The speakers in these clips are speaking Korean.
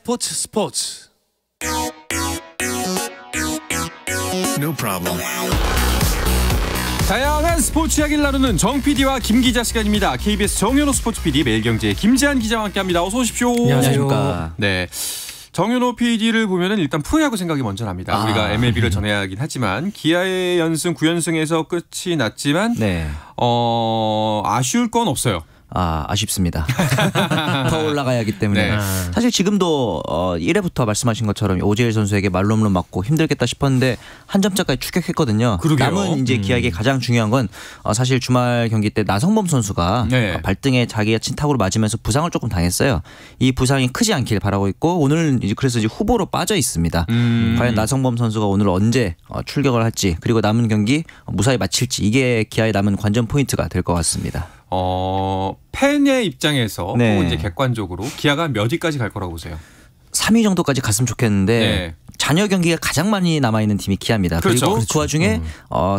스포츠. No problem. 다양한 스포츠 이야기를 나누는 정 PD와 김 기자 시간입니다. KBS 정윤호 스포츠 PD, 매일경제의 김지한 기자와 함께합니다. 어서 오십시오. 안녕하십니까. 네. 정윤호 PD를 보면은 일단 프로야구 생각이 먼저 납니다. 우리가 MLB를 전해야 하긴 하지만 기아의 연승 9연승에서 끝이 났지만 네. 아쉬울 건 없어요. 아쉽습니다. 더 올라가야 하기 때문에. 네. 사실 지금도 1회부터 말씀하신 것처럼 오재일 선수에게 말로 홈런 맞고 힘들겠다 싶었는데 한 점차까지 추격했거든요. 그러게요. 남은 이제 기아에게 가장 중요한 건 사실 주말 경기 때 나성범 선수가 네. 발등에 자기가 친타구를 맞으면서 부상을 조금 당했어요. 이 부상이 크지 않길 바라고 있고 오늘 이제 그래서 이제 후보로 빠져 있습니다. 과연 나성범 선수가 오늘 언제 출격을 할지 그리고 남은 경기 무사히 마칠지 이게 기아의 남은 관전 포인트가 될 것 같습니다. 팬의 입장에서 네. 혹은 이제 객관적으로 기아가 몇 위까지 갈 거라고 보세요? 3위 정도까지 갔으면 좋겠는데 네. 잔여 경기가 가장 많이 남아있는 팀이 기아입니다. 그렇죠. 그리고 그렇죠. 그 와중에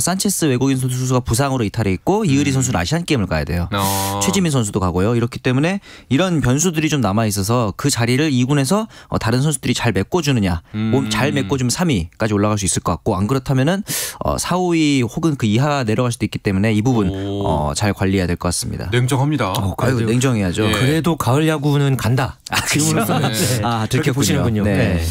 산체스 외국인 선수가 부상으로 이탈해 있고 이의리 선수는 아시안게임을 가야 돼요. 최지민 선수도 가고요. 이렇기 때문에 이런 변수들이 좀 남아있어서 그 자리를 2군에서 다른 선수들이 잘 메꿔주느냐 몸 잘 메꿔주면 3위까지 올라갈 수 있을 것 같고 안 그렇다면은 4, 5위 혹은 그 이하 내려갈 수도 있기 때문에 이 부분 잘 관리해야 될 것 같습니다. 냉정합니다. 아유, 냉정해야죠. 예. 그래도 가을 야구는 간다. 지금으로서는 그렇게 보시는군요. 네.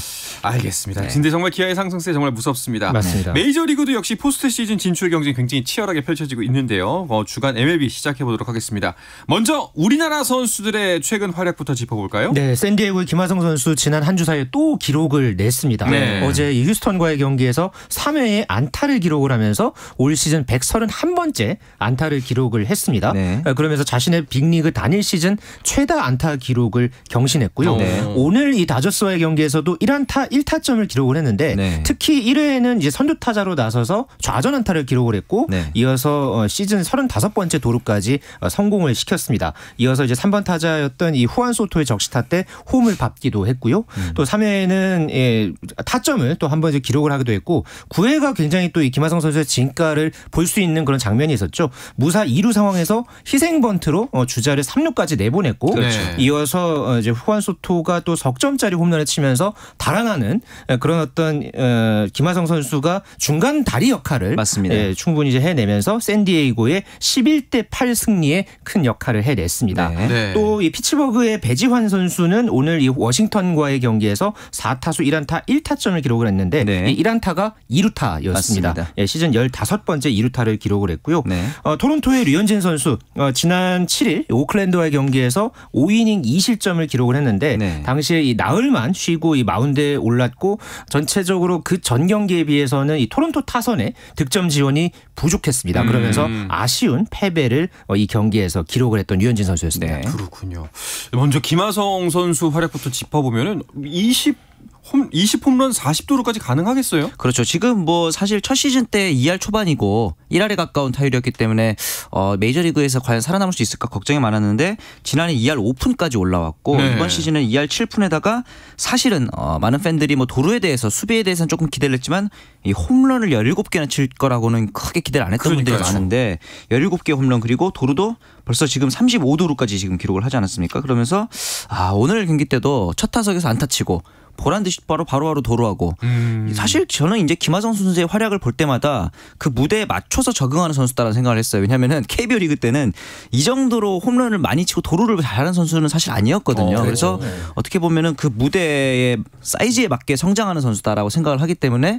알겠습니다. 네. 근데 정말 기아의 상승세 정말 무섭습니다. 맞습니다. 메이저리그도 역시 포스트 시즌 진출 경쟁이 굉장히 치열하게 펼쳐지고 있는데요. 주간 MLB 시작해 보도록 하겠습니다. 먼저 우리나라 선수들의 최근 활약부터 짚어볼까요? 네, 샌디에고의 김하성 선수 지난 한 주 사이에 또 기록을 냈습니다. 네. 어제 이 휴스턴과의 경기에서 3회에 안타를 기록을 하면서 올 시즌 131번째 안타를 기록을 했습니다. 네. 그러면서 자신의 빅리그 단일 시즌 최다 안타 기록을 경신했고요. 네. 오늘 이 다저스와의 경기에서도 1안타 1타점을 기록을 했는데 네. 특히 1회에는 이제 선두 타자로 나서서 좌전 안타를 기록을 했고 네. 이어서 시즌 35번째 도루까지 성공을 시켰습니다. 이어서 이제 3번 타자였던 이 후안 소토의 적시타 때 홈을 밟기도 했고요. 또 3회에는 타점을 또 한 번 기록을 하기도 했고 9회가 굉장히 또 이 김하성 선수의 진가를 볼 수 있는 그런 장면이 있었죠. 무사 2루 상황에서 희생 번트로 주자를 3루까지 내보냈고 그렇죠. 이어서 이제 후안 소토가 또 석점짜리 홈런을 치면서 달아나는 그런 어떤 김하성 선수가 중간 다리 역할을 맞습니다. 충분히 이제 해내면서 샌디에이고의 11대 8 승리에 큰 역할을 해냈습니다. 네. 네. 또 이 피츠버그의 배지환 선수는 오늘 이 워싱턴과의 경기에서 4타수 1안타 1타점을 기록을 했는데 네. 이 1안타가 2루타였습니다. 맞습니다. 시즌 15번째 2루타를 기록을 했고요. 네. 토론토의 류현진 선수 지난 7일 오클랜드와의 경기에서 5이닝 2실점을 기록을 했는데 네. 당시에 이 나흘만 쉬고 이 마운드에 올랐고 전체적으로 그 전 경기에 비해서는 이 토론토 타선의 득점 지원이 부족했습니다. 그러면서 아쉬운 패배를 이 경기에서 기록을 했던 류현진 선수였습니다. 네. 그렇군요. 먼저 김하성 선수 활약부터 짚어보면은 20홈런 40도루까지 가능하겠어요? 그렇죠. 지금 뭐 사실 첫 시즌 때 2할 초반이고 1할에 가까운 타율이었기 때문에 메이저리그에서 과연 살아남을 수 있을까 걱정이 많았는데 지난해 2할 5푼까지 올라왔고 네. 이번 시즌은 2할 7푼에다가 사실은 많은 팬들이 뭐 도루에 대해서 수비에 대해서는 조금 기대를 했지만 이 홈런을 17개나 칠 거라고는 크게 기대를 안 했던 분들이 그러니까요. 많은데 17개 홈런 그리고 도루도 벌써 지금 35도루까지 지금 기록을 하지 않았습니까? 그러면서 오늘 경기 때도 첫 타석에서 안타 치고 보란 듯이 바로 도루하고 사실 저는 이제 김하성 선수의 활약을 볼 때마다 그 무대에 맞춰서 적응하는 선수다라는 생각을 했어요. 왜냐하면 KBO 리그 때는 이 정도로 홈런을 많이 치고 도루를 잘하는 선수는 사실 아니었거든요. 그래서 어떻게 보면은 그 무대의 사이즈에 맞게 성장하는 선수다라고 생각을 하기 때문에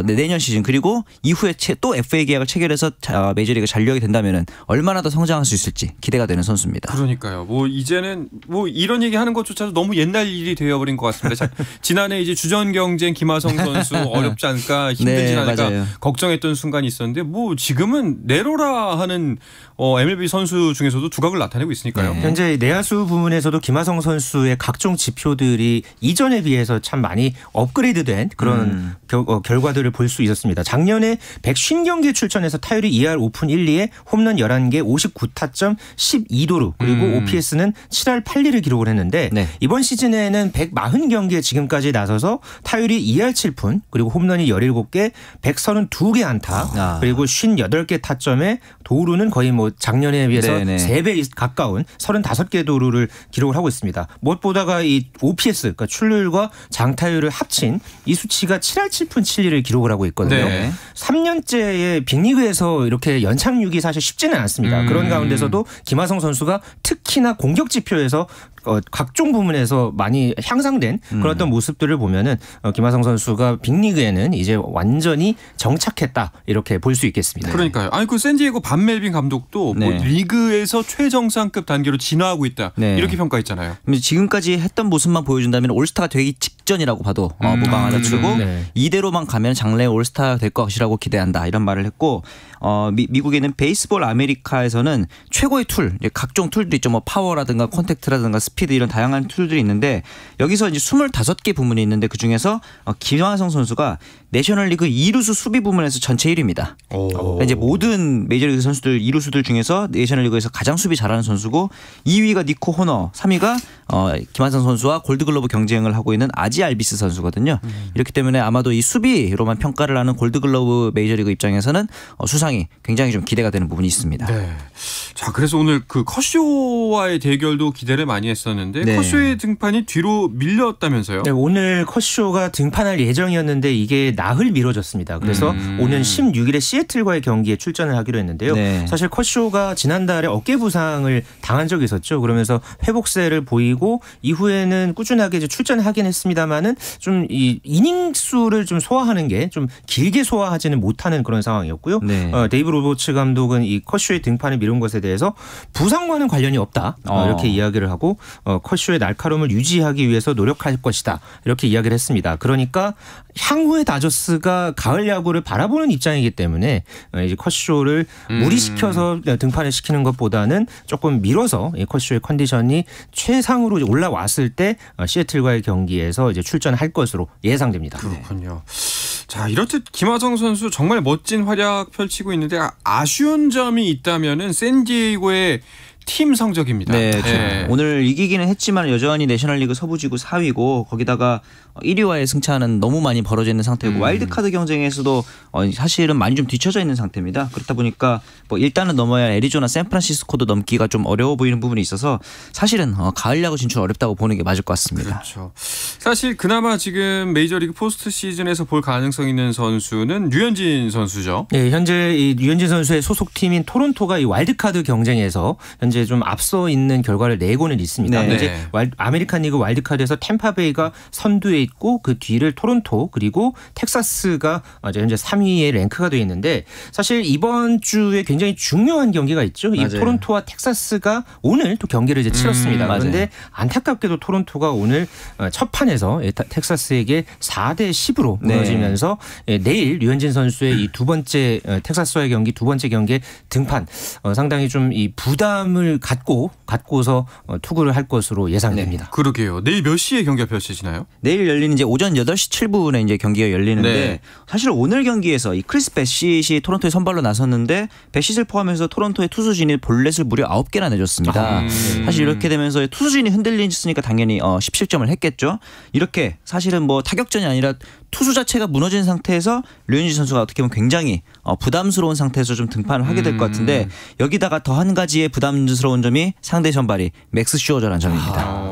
내년 시즌 그리고 이후에 또 FA 계약을 체결해서 메이저리그 잔류하게 된다면은 얼마나 더 성장할 수 있을지 기대가 되는 선수입니다. 그러니까요. 뭐 이제는 뭐 이런 얘기하는 것조차도 너무 옛날 일이 되어버린 것 같습니다. 지난해 이제 주전 경쟁 김하성 선수 어렵지 않을까 힘들지 네, 않을까 맞아요. 걱정했던 순간이 있었는데 뭐 지금은 내로라 하는 MLB 선수 중에서도 두각을 나타내고 있으니까요. 네. 현재 내야수 부문에서도 김하성 선수의 각종 지표들이 이전에 비해서 참 많이 업그레이드된 그런 결과들을 볼 수 있었습니다. 작년에 150경기에 출전해서 타율이 2할 5푼 1리에 홈런 11개 59타점 12도루 그리고 OPS는 7할 8리를 기록을 했는데 네. 이번 시즌에는 140경기에 지금 시즌까지 나서서 타율이 2할 7푼 그리고 홈런이 17개, 132개 안타 그리고 58개 타점에 도루는 거의 뭐 작년에 비해서 네네. 3배 가까운 35개 도루를 기록을 하고 있습니다. 무엇보다가 이 OPS 그러니까 출루율과 장타율을 합친 이 수치가 7할 7푼 7리를 기록을 하고 있거든요. 네. 3년째의 빅리그에서 이렇게 연착륙이 사실 쉽지는 않습니다. 그런 가운데서도 김하성 선수가 특히나 공격 지표에서 각종 부문에서 많이 향상된 그런 어떤 모습들을 보면은 김하성 선수가 빅리그에는 이제 완전히 정착했다 이렇게 볼 수 있겠습니다. 그러니까요. 아니 그 샌디에고 반 멜빈 감독도 뭐 네. 리그에서 최정상급 단계로 진화하고 있다. 네. 이렇게 평가했잖아요. 지금까지 했던 모습만 보여준다면 올스타가 되기 직전이라고 봐도 무방하다 치고 네. 이대로만 가면 장래 올스타 될 것이라고 기대한다 이런 말을 했고 미국에는 베이스볼 아메리카에서는 최고의 툴 각종 툴도 있죠. 뭐 파워라든가 콘택트라든가 스피드 이런 다양한 툴들이 있는데 여기서 이제 25개 부문이 있는데 그중에서 김하성 선수가 내셔널리그 2루수 수비 부문에서 전체 1위입니다. 그러니까 이제 모든 메이저리그 선수들 2루수들 중에서 내셔널리그에서 가장 수비 잘하는 선수고 2위가 니코 호너, 3위가 김하성 선수와 골드글러브 경쟁을 하고 있는 아지 알비스 선수거든요. 이렇기 때문에 아마도 이 수비로만 평가를 하는 골드글러브 메이저리그 입장에서는 수상이 굉장히 좀 기대가 되는 부분이 있습니다. 네. 자, 그래서 오늘 그 커쇼와의 대결도 기대를 많이 했었는데 네. 커쇼의 등판이 뒤로 밀렸다면서요? 네, 오늘 컷쇼가 등판할 예정이었는데 이게 나흘 미뤄졌습니다. 그래서 오는 16일에 시애틀과의 경기에 출전을 하기로 했는데요. 네. 사실 컷쇼가 지난달에 어깨 부상을 당한 적이 있었죠. 그러면서 회복세를 보이고 이후에는 꾸준하게 이제 출전하긴 했습니다만은 좀 이 이닝 수를 좀 소화하는 게 좀 길게 소화하지는 못하는 그런 상황이었고요. 네. 데이브 로버츠 감독은 이 컷쇼의 등판을 미룬 것에 대해서 부상과는 관련이 없다 이렇게 이야기를 하고 컷쇼의 날카로움을 유지하기 위해서 노력할 것이다 이렇게 이야기를 했습니다. 그러니까 향후의 다저스가 가을 야구를 바라보는 입장이기 때문에 이제 컷쇼를 무리시켜서 등판을 시키는 것보다는 조금 미뤄서 이 컷쇼의 컨디션이 최상으로 올라왔을 때 시애틀과의 경기에서 이제 출전할 것으로 예상됩니다. 그렇군요. 자, 이렇듯 김하성 선수 정말 멋진 활약 펼치고 있는데 아쉬운 점이 있다면은 샌디에이고의 팀 성적입니다. 네, 네. 오늘 이기기는 했지만 여전히 내셔널리그 서부지구 4위고 거기다가 1위와의 승차는 너무 많이 벌어져 있는 상태고 와일드카드 경쟁에서도 사실은 많이 좀 뒤쳐져 있는 상태입니다. 그렇다 보니까 뭐 일단은 넘어야 할 애리조나 샌프란시스코도 넘기가 좀 어려워 보이는 부분이 있어서 사실은 가을 야구 진출 어렵다고 보는 게 맞을 것 같습니다. 그렇죠. 사실 그나마 지금 메이저리그 포스트 시즌에서 볼 가능성 있는 선수는 류현진 선수죠. 네, 현재 이 류현진 선수의 소속팀인 토론토가 이 와일드카드 경쟁에서 현재 좀 앞서 있는 결과를 내고는 있습니다. 네. 이제 아메리칸 리그 와일드카드에서 템파베이가 선두에 있고 그 뒤를 토론토 그리고 텍사스가 현재 3위에 랭크가 되어 있는데 사실 이번 주에 굉장히 중요한 경기가 있죠. 이 맞아요. 토론토와 텍사스가 오늘 또 경기를 이제 치렀습니다. 맞아요. 그런데 안타깝게도 토론토가 오늘 첫 판에서 텍사스에게 4대 10으로 무너지면서 내일 류현진 선수의 이 두 번째 텍사스와의 경기 두 번째 경기에 등판 상당히 좀 이 부담을 갖고서 투구를 할 것으로 예상됩니다. 그러게요. 내일 몇 시에 경기가 펼쳐지나요? 내일 열리는 이제 오전 8시 7분에 이제 경기가 열리는데 네. 사실 오늘 경기에서 이 크리스 베시시 토론토에 선발로 나섰는데 베시를 포함해서 토론토의 투수진이 볼넷을 무려 9개나 내줬습니다. 사실 이렇게 되면서 투수진이 흔들리니까 당연히 17점을 했겠죠. 이렇게 사실은 뭐 타격전이 아니라 투수 자체가 무너진 상태에서 류현진 선수가 어떻게 보면 굉장히 부담스러운 상태에서 좀 등판을 하게 될 것 같은데 여기다가 더 한 가지의 부담스러운 점이 상대 선발이 맥스 슈어저라는 점입니다.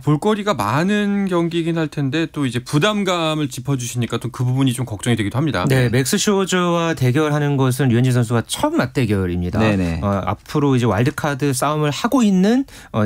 볼거리가 많은 경기이긴 할 텐데 또 이제 부담감을 짚어주시니까 또 그 부분이 좀 걱정이 되기도 합니다. 네, 맥스 쇼저와 대결하는 것은 류현진 선수가 첫 맞대결입니다. 네네. 앞으로 이제 와일드카드 싸움을 하고 있는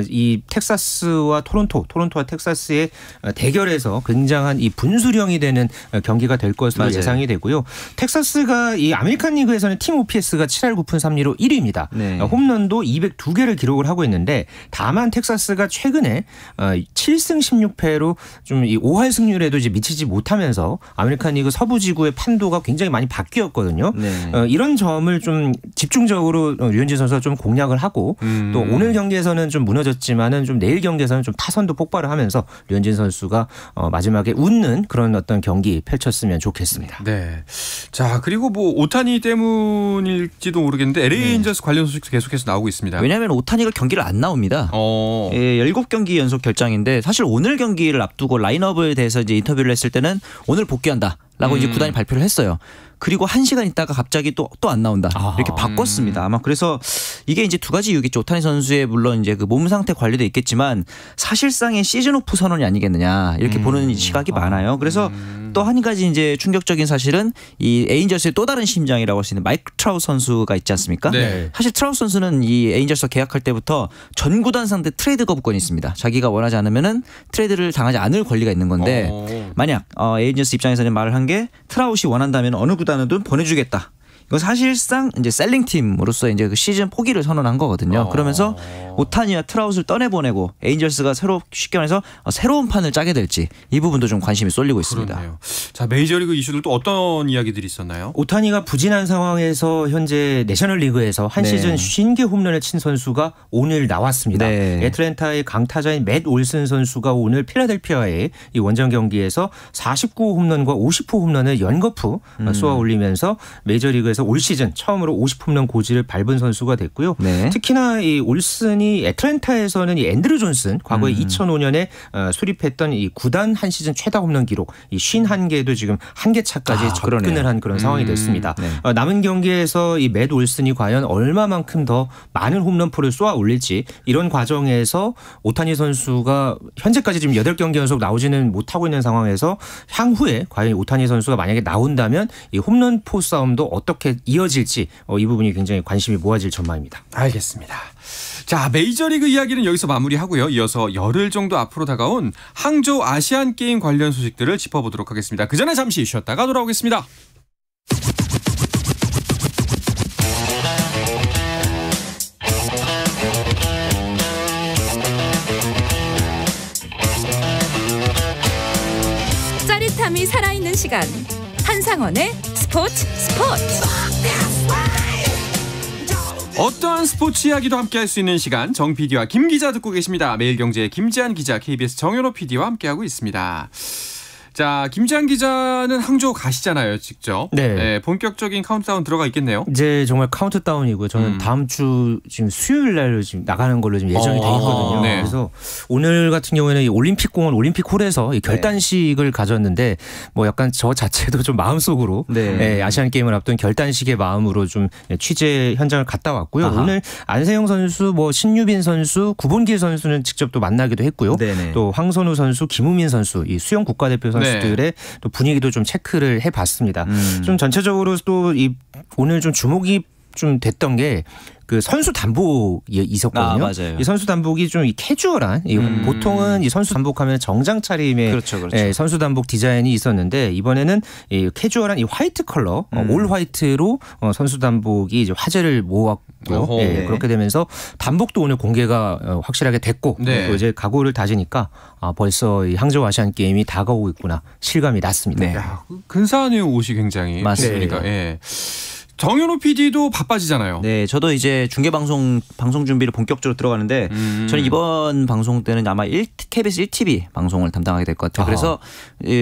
이 텍사스와 토론토와 텍사스의 대결에서 굉장한 이 분수령이 되는 경기가 될 것으로 맞아요. 예상이 되고요. 텍사스가 이 아메리칸 리그에서는 팀 OPS가 7할 9푼 3리로 1위입니다. 네. 홈런도 202개를 기록을 하고 있는데 다만 텍사스가 최근에 7승 16패로 좀 이 5할 승률에도 이제 미치지 못하면서 아메리칸 리그 서부 지구의 판도가 굉장히 많이 바뀌었거든요. 네. 이런 점을 좀 집중적으로 류현진 선수가 좀 공략을 하고 또 오늘 경기에서는 좀 무너졌지만은 좀 내일 경기에서는 좀 타선도 폭발을 하면서 류현진 선수가 마지막에 웃는 그런 어떤 경기 펼쳤으면 좋겠습니다. 네. 자, 그리고 뭐 오타니 때문일지도 모르겠는데 LA 레인저스 관련 소식도 계속해서 나오고 있습니다. 왜냐하면 오타니가 경기를 안 나옵니다. 7경기 연속 결장인데 사실 오늘 경기를 앞두고 라인업에 대해서 이제 인터뷰를 했을 때는 오늘 복귀한다라고 이제 구단이 발표를 했어요. 그리고 1시간 있다가 갑자기 또 안 나온다. 이렇게 바꿨습니다. 아마 그래서 이게 이제 두 가지 이유겠죠. 오타니 선수의 물론 이제 그 몸 상태 관리도 있겠지만 사실상의 시즌 오프 선언이 아니겠느냐 이렇게 보는 시각이 많아요. 그래서 또 한 가지 이제 충격적인 사실은 이 에인절스의 또 다른 심장이라고 할 수 있는 마이크 트라우트 선수가 있지 않습니까? 네. 사실 트라우트 선수는 이 에인절스와 계약할 때부터 전 구단 상대 트레이드 거부권이 있습니다. 자기가 원하지 않으면은 트레이드를 당하지 않을 권리가 있는 건데 만약 에인절스 입장에서는 말을 한 게 트라우트이 원한다면 어느 구단이든 보내주겠다. 이건 사실상 이제 셀링 팀으로서 이제 그 시즌 포기를 선언한 거거든요. 그러면서 오타니와 트라우트를 떠내보내고 에인절스가 쉽게 말해서 새로운 판을 짜게 될지 이 부분도 좀 관심이 쏠리고 있습니다. 그렇네요. 자, 메이저리그 이슈들 또 어떤 이야기들이 있었나요? 오타니가 부진한 상황에서 현재 내셔널리그에서 한 네. 시즌 50개 홈런을 친 선수가 오늘 나왔습니다. 네. 애틀랜타의 강타자인 맷 올슨 선수가 오늘 필라델피아의 이 원정 경기에서 49호 홈런과 50호 홈런을 연거푸 쏘아 올리면서 메이저리그에서 올 시즌 처음으로 50홈런 고지를 밟은 선수가 됐고요. 네. 특히나 이 올슨이 애틀랜타에서는 이 앤드루 존슨 과거에 2005년에 수립했던 이 구단 한 시즌 최다 홈런 기록 이 51개도 지금 한 개 차까지 접근을 그러네요. 한 그런 상황이 됐습니다. 네. 남은 경기에서 이 맷 올슨이 과연 얼마만큼 더 많은 홈런포를 쏘아 올릴지 이런 과정에서 오타니 선수가 현재까지 지금 8경기 연속 나오지는 못하고 있는 상황에서 향후에 과연 오타니 선수가 만약에 나온다면 이 홈런포 싸움도 어떻게 이어질지 이 부분이 굉장히 관심이 모아질 전망입니다. 알겠습니다. 자, 메이저리그 이야기는 여기서 마무리하고요. 이어서 열흘 정도 앞으로 다가온 항저우 아시안게임 관련 소식들을 짚어보도록 하겠습니다. 그 전에 잠시 쉬었다가 돌아오겠습니다. 짜릿함이 살아있는 시간 한상원의 스포츠. 어떠한 스포츠 이야기도 함께할 수 있는 시간 정 PD와 김 기자 듣고 계십니다. 매일경제의 김지한 기자, KBS 정현호 PD와 함께하고 있습니다. 자, 김지한 기자는 항저우 가시잖아요, 직접. 네. 본격적인 카운트다운 들어가 있겠네요. 이제 정말 카운트다운이고요. 저는 다음 주 지금 수요일 날 지금 나가는 걸로 지금 예정이 돼 있거든요. 네. 그래서 오늘 같은 경우에는 이 올림픽공원 올림픽홀에서 이 결단식을 가졌는데 뭐 약간 저 자체도 좀 마음속으로 네. 아시안 게임을 앞둔 결단식의 마음으로 좀 취재 현장을 갔다 왔고요. 아하. 오늘 안세영 선수, 뭐 신유빈 선수, 구본길 선수는 직접 또 만나기도 했고요. 네네. 또 황선우 선수, 김우민 선수, 이 수영 국가대표 선수들의 또 분위기도 좀 체크를 해봤습니다. 좀 전체적으로 또 이 오늘 좀 주목이 좀 됐던 게 그 선수 단복이 있었거든요. 맞아요. 이 선수 단복이 좀 이 캐주얼한 보통은 이 선수 단복하면 정장 차림의 그렇죠. 선수 단복 디자인이 있었는데 이번에는 이 캐주얼한 이 화이트 컬러 올 화이트로 선수 단복이 이제 화제를 모았고요. 네. 그렇게 되면서 단복도 오늘 공개가 확실하게 됐고 네. 또 이제 각오를 다지니까 벌써 이 항저우 아시안 게임이 다가오고 있구나 실감이 났습니다. 네. 야, 근사하네요, 옷이 굉장히. 맞습니다. 보니까. 예. 정현호 PD도 바빠지잖아요. 네, 저도 이제 중계 방송 준비를 본격적으로 들어가는데 저는 이번 방송 때는 아마 KBS 1TV 방송을 담당하게 될 것 같아요. 그래서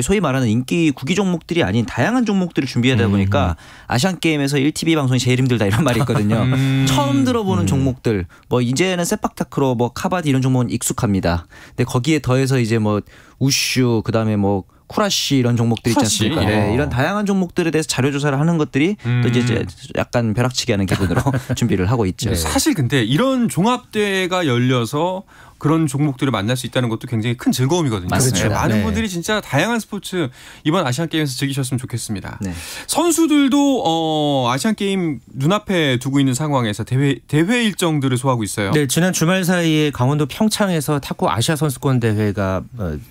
소위 말하는 인기 구기 종목들이 아닌 다양한 종목들을 준비하다 보니까 아시안 게임에서 1TV 방송이 제일 힘들다 이런 말이 있거든요. 처음 들어보는 종목들, 뭐 이제는 세팍타크로, 뭐 카바디 이런 종목은 익숙합니다. 근데 거기에 더해서 이제 뭐 우슈, 그다음에 뭐 쿠라시 이런 종목들 있지 않습니까? 예. 네, 이런 다양한 종목들에 대해서 자료 조사를 하는 것들이 또 이제 약간 벼락치기 하는 기분으로 준비를 하고 있죠. 사실 근데 이런 종합대회가 열려서 그런 종목들을 만날 수 있다는 것도 굉장히 큰 즐거움이거든요. 맞습니다. 네, 많은 네. 분들이 진짜 다양한 스포츠 이번 아시안게임에서 즐기셨으면 좋겠습니다. 네. 선수들도 아시안게임 눈앞에 두고 있는 상황에서 대회 일정들을 소화하고 있어요. 네, 지난 주말 사이에 강원도 평창에서 탁구 아시아 선수권 대회가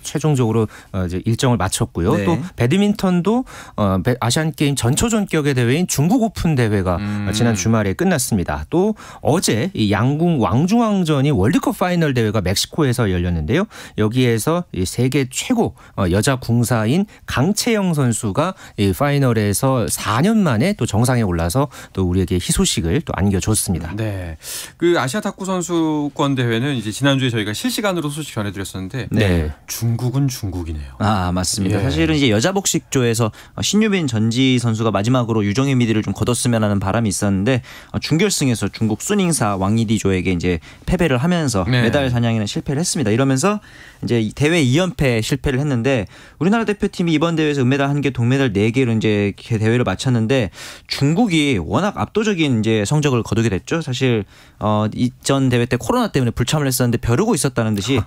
최종적으로 이제 일정을 마쳤고요. 네. 또 배드민턴도 아시안 게임 전초전격의 대회인 중국 오픈 대회가 지난 주말에 끝났습니다. 또 어제 이 양궁 왕중왕전이 월드컵 파이널 대회가 멕시코에서 열렸는데요. 여기에서 이 세계 최고 여자 궁사인 강채영 선수가 이 파이널에서 4년 만에 또 정상에 올라서 또 우리에게 희소식을 또 안겨줬습니다. 네, 그 아시아 탁구 선수권 대회는 이제 지난주에 저희가 실시간으로 소식 전해드렸었는데 네. 중국은 중국이네요. 아, 맞습니다. 예. 사실은 이제 여자 복식조에서 신유빈 전지 선수가 마지막으로 유종의 미디를 좀 거뒀으면 하는 바람이 있었는데 준결승에서 중국 순잉사 왕이디조에게 이제 패배를 하면서 네. 메달 사냥 사냥에는 실패를 했습니다. 이러면서 이제 대회 2연패 실패를 했는데 우리나라 대표팀이 이번 대회에서 은메달 1개, 동메달 4개로 이제 대회를 마쳤는데 중국이 워낙 압도적인 이제 성적을 거두게 됐죠. 사실 이전 대회 때 코로나 때문에 불참을 했었는데 벼르고 있었다는 듯이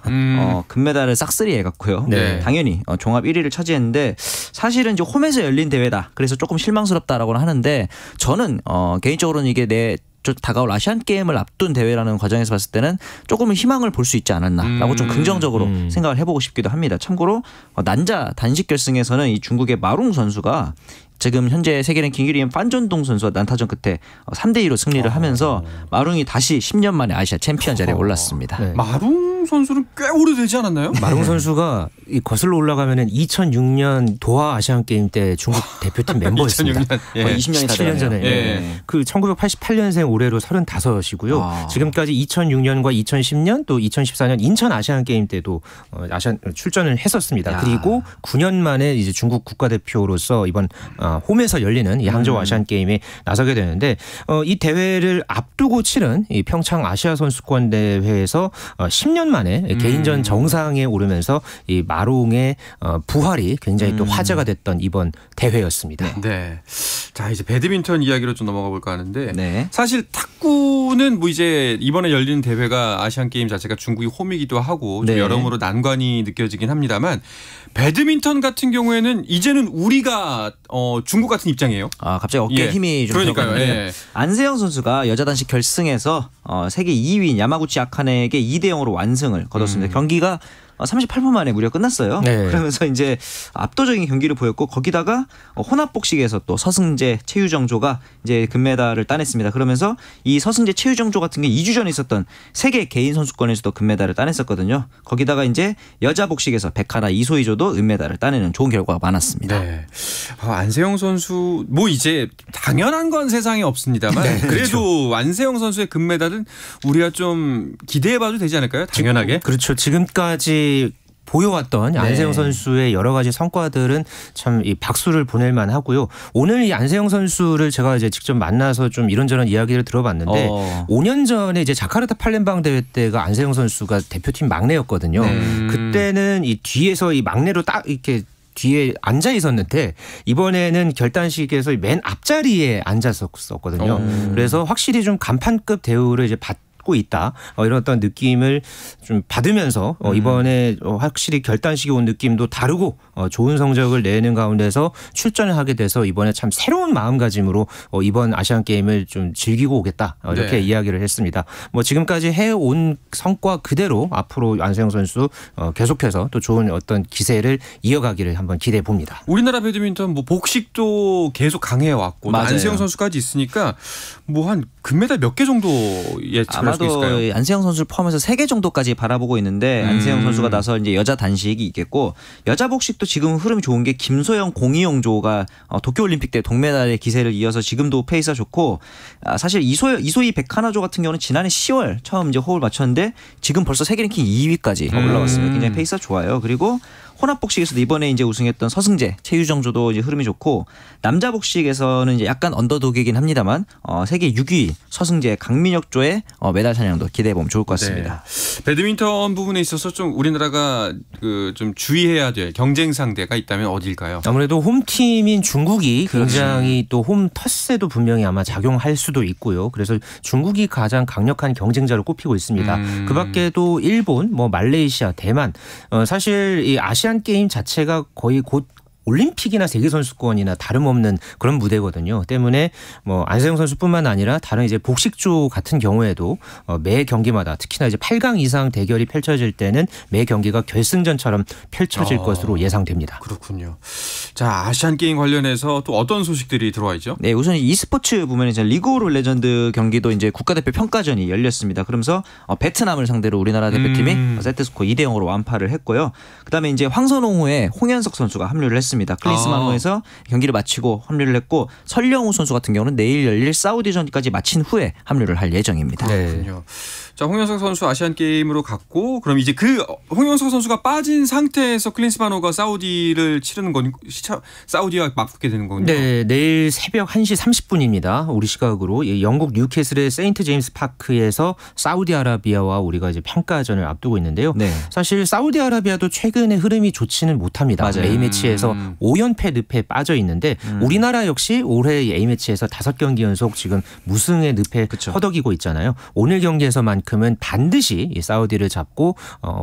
금메달을 싹쓸이 해갔고요. 네. 당연히 종합 1위를 차지했는데 사실은 이제 홈에서 열린 대회다. 그래서 조금 실망스럽다라고는 하는데 저는 개인적으로는 이게 다가올 아시안 게임을 앞둔 대회라는 과정에서 봤을 때는 조금은 희망을 볼 수 있지 않았나라고 좀 긍정적으로 생각을 해보고 싶기도 합니다. 참고로 난자 단식 결승에서는 이 중국의 마룽 선수가 지금 현재 세계 랭킹 1위인 판전동 선수와 난타전 끝에 3대2로 승리를 하면서 마룽이 다시 10년 만에 아시아 챔피언 자리에 올랐습니다. 네. 마룽 선수는 꽤 오래되지 않았나요? 마룽 선수가 거슬러 올라가면은 2006년 도하 아시안 게임 때 중국 대표팀 멤버였습니다. 2006년. 예. 20년이 다 7년 전에. 예. 그 1988년생 올해로 35이고요. 지금까지 2006년과 2010년 또 2014년 인천 아시안 게임 때도 아시안 출전을 했었습니다. 야. 그리고 9년 만에 이제 중국 국가대표로서 이번 홈에서 열리는 이 항저우 아시안 게임에 나서게 되는데 이 대회를 앞두고 치른 이 평창 아시아 선수권 대회에서 10년 만에 개인전 정상에 오르면서 이 마룽의 부활이 굉장히 또 화제가 됐던 이번 대회였습니다. 네. 자, 이제 배드민턴 이야기로 좀 넘어가 볼까 하는데 네. 사실 탁구는 뭐 이제 이번에 열리는 대회가 아시안 게임 자체가 중국이 홈이기도 하고 좀 네. 여러모로 난관이 느껴지긴 합니다만 배드민턴 같은 경우에는 이제는 우리가 중국 같은 입장이에요. 갑자기 어깨에 예. 힘이 좀 그러니까요. 들어갔는데 예. 안세영 선수가 여자 단식 결승에서 세계 2위인 야마구치 아카네에게 2대0으로 완승을 거뒀습니다. 경기가 38분 만에 무려 끝났어요. 네. 그러면서 이제 압도적인 경기를 보였고 거기다가 혼합복식에서 또 서승재, 최유정조가 이제 금메달을 따냈습니다. 그러면서 이 서승재, 최유정조 같은 게 2주 전에 있었던 세계 개인 선수권에서도 금메달을 따냈었거든요. 거기다가 이제 여자 복식에서 백하나, 이소희조도 은메달을 따내는 좋은 결과가 많았습니다. 네. 안세영 선수 뭐 이제 당연한 건 세상에 없습니다만 그래도 안세영 선수의 금메달은 우리가 좀 기대해봐도 되지 않을까요? 당연하게. 그렇죠. 지금까지 보여왔던 안세영 선수의 여러 가지 성과들은 참 이 박수를 보낼 만하고요. 오늘 이 안세영 선수를 제가 이제 직접 만나서 좀 이런저런 이야기를 들어봤는데 5년 전에 이제 자카르타 팔렘방 대회 때가 안세영 선수가 대표팀 막내였거든요. 그때는 이 뒤에서 이 막내로 딱 이렇게 뒤에 앉아 있었는데 이번에는 결단식에서 맨 앞자리에 앉았었거든요. 그래서 확실히 좀 간판급 대우를 이제 받고 있다. 이런 어떤 느낌을 좀 받으면서 이번에 확실히 결단식이 온 느낌도 다르고 좋은 성적을 내는 가운데서 출전을 하게 돼서 이번에 참 새로운 마음가짐으로 이번 아시안 게임을 좀 즐기고 오겠다. 이렇게 네. 이야기를 했습니다. 뭐 지금까지 해온 성과 그대로 앞으로 안세영 선수 계속해서 또 좋은 어떤 기세를 이어가기를 한번 기대해 봅니다. 우리나라 배드민턴 뭐 복식도 계속 강해 왔고 맞아요. 안세영 선수까지 있으니까 뭐 한 금메달 몇 개 정도 예측할 수 있을까요? 아마도 안세영 선수를 포함해서 3개 정도까지 바라보고 있는데 안세영 선수가 나서 이제 여자 단식이 있겠고 여자 복식도 지금 흐름이 좋은 게 김소영, 공이용조가 도쿄올림픽 때 동메달의 기세를 이어서 지금도 페이스가 좋고 사실 이소희 백하나조 같은 경우는 지난해 10월 처음 이제 호흡을 맞췄는데 지금 벌써 세계 랭킹 2위까지 올라왔습니다. 굉장히 페이스가 좋아요. 그리고 혼합복식에서도 이번에 이제 우승했던 서승재, 최유정조도 이제 흐름이 좋고 남자 복식에서는 이제 약간 언더독이긴 합니다만 세계 6위 서승재, 강민혁조의 메달 사냥도 기대해 보면 좋을 것 같습니다. 네. 배드민턴 부분에 있어서 좀 우리나라가 좀 주의해야 될 경쟁 상대가 있다면 어디일까요? 아무래도 홈팀인 중국이 굉장히 또 홈 텃세도 분명히 아마 작용할 수도 있고요. 그래서 중국이 가장 강력한 경쟁자로 꼽히고 있습니다. 그 밖에도 일본, 뭐 말레이시아, 대만 사실 이 아시안 게임 자체가 거의 곧 올림픽이나 세계선수권이나 다름없는 그런 무대거든요. 때문에 뭐 안세영 선수뿐만 아니라 다른 이제 복식조 같은 경우에도 매 경기마다 특히나 이제 8강 이상 대결이 펼쳐질 때는 매 경기가 결승전처럼 펼쳐질 것으로 예상됩니다. 그렇군요. 자, 아시안 게임 관련해서 또 어떤 소식들이 들어와 있죠? 네, 우선 e스포츠 부분에 이제 리그 오브 레전드 경기도 이제 국가대표 평가전이 열렸습니다. 그러면서 베트남을 상대로 우리나라 대표팀이 세트스코어 2대0으로 완파를 했고요. 그다음에 이제 황선홍후에 홍현석 선수가 합류를 했습니다. 클린스만호에서 경기를 마치고 합류를 했고 설령우 선수 같은 경우는 내일 열릴 사우디전까지 마친 후에 합류를 할 예정입니다. 그렇군요. 자, 홍영석 선수 아시안 게임으로 갔고 그럼 이제 그 홍영석 선수가 빠진 상태에서 클린스만호가 사우디를 치르는 건 사우디와 맞붙게 되는 거군요. 네, 내일 새벽 1시 30분입니다. 우리 시각으로 영국 뉴캐슬의 세인트 제임스 파크에서 사우디아라비아와 우리가 이제 평가전을 앞두고 있는데요. 네. 사실 사우디아라비아도 최근에 흐름이 좋지는 못합니다. 맞아요. A매치에서 5연패 늪에 빠져 있는데 우리나라 역시 올해 A매치에서 5경기 연속 지금 무승의 늪에 그쵸. 허덕이고 있잖아요. 오늘 경기에서만큼은 반드시 이 사우디를 잡고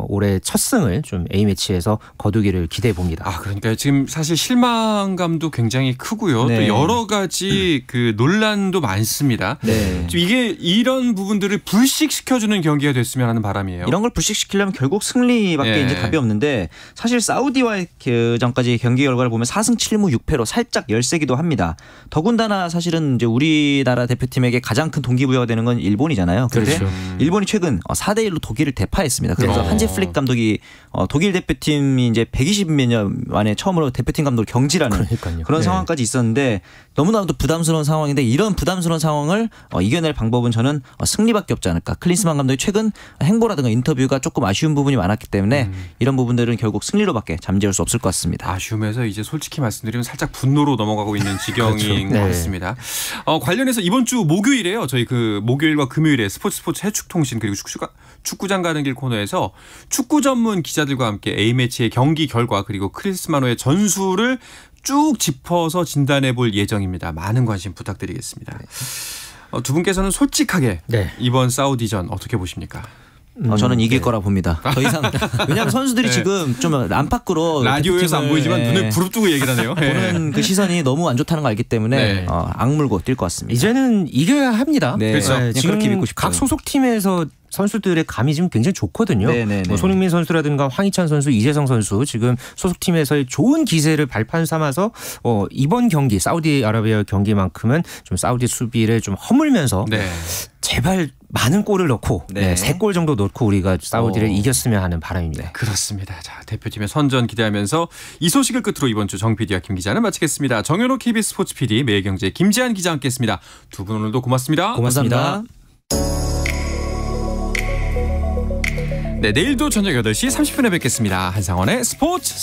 올해 첫 승을 좀 A매치에서 거두기를 기대해 봅니다. 아, 그러니까 지금 사실 실망감도 굉장히 크고요. 네. 또 여러 가지 그 논란도 많습니다. 네. 지금 이게 이런 부분들을 불식시켜주는 경기가 됐으면 하는 바람이에요. 이런 걸 불식시키려면 결국 승리밖에 네. 이제 답이 없는데 사실 사우디와의 그 전까지 경기 결과를 보면 4승 7무 6패로 살짝 열세기도 합니다. 더군다나 사실은 이제 우리나라 대표팀에게 가장 큰 동기부여가 되는 건 일본이잖아요. 그런데 그렇죠. 일본이 최근 4대1로 독일을 대파했습니다. 그래서 네. 한지 플릭 감독이 독일 대표팀이 이제 120몇 년 만에 처음으로 대표팀 감독을 경질하는 그러니까요. 그런 네. 상황까지 있었는데 너무나도 부담스러운 상황인데 이런 부담스러운 상황을 이겨낼 방법은 저는 승리밖에 없지 않을까. 클린스만 감독이 최근 행보라든가 인터뷰가 조금 아쉬운 부분이 많았기 때문에 이런 부분들은 결국 승리로밖에 잠재울 수 없을 것 같습니다. 아쉬움에서 이제 솔직히 말씀드리면 살짝 분노로 넘어가고 있는 지경인 그렇죠. 것 네. 같습니다. 관련해서 이번 주 목요일에요. 저희 그 목요일과 금요일에 스포츠 해축통신 그리고 축구장 가는 길 코너에서 축구 전문 기자들과 함께 A매치의 경기 결과 그리고 크리스마노의 전술을 쭉 짚어서 진단해 볼 예정입니다. 많은 관심 부탁드리겠습니다. 두 분께서는 솔직하게 네. 이번 사우디전 어떻게 보십니까? 저는 이길 거라 봅니다. 더 이상 왜냐하면 선수들이 네. 지금 좀 안팎으로 라디오에서 안 보이지만 눈을 부릅뜨고 얘기를 하네요. 보는 그 시선이 너무 안 좋다는 걸 알기 때문에 네. 악물고 뛸 것 같습니다. 이제는 이겨야 합니다. 네. 그렇죠. 그냥 지금 그렇게 믿고 싶어요. 각 소속팀에서 선수들의 감이 지금 굉장히 좋거든요. 네네네. 뭐 손흥민 선수라든가 황희찬 선수, 이재성 선수 지금 소속팀에서의 좋은 기세를 발판 삼아서 이번 경기 사우디아라비아 경기만큼은 좀 사우디 수비를 좀 허물면서 네. 제발 많은 골을 넣고 네. 3골 정도 넣고 우리가 사우디를 이겼으면 하는 바람입니다. 그렇습니다. 자, 대표팀의 선전 기대하면서 이 소식을 끝으로 이번 주 정 PD와 김 기자는 마치겠습니다. 정현호 KBS 스포츠 PD, 매일경제 김재한 기자 함께했습니다. 두 분 오늘도 고맙습니다. 고맙습니다. 네, 내일도 저녁 8시 30분에 뵙겠습니다. 한상원의 스포츠.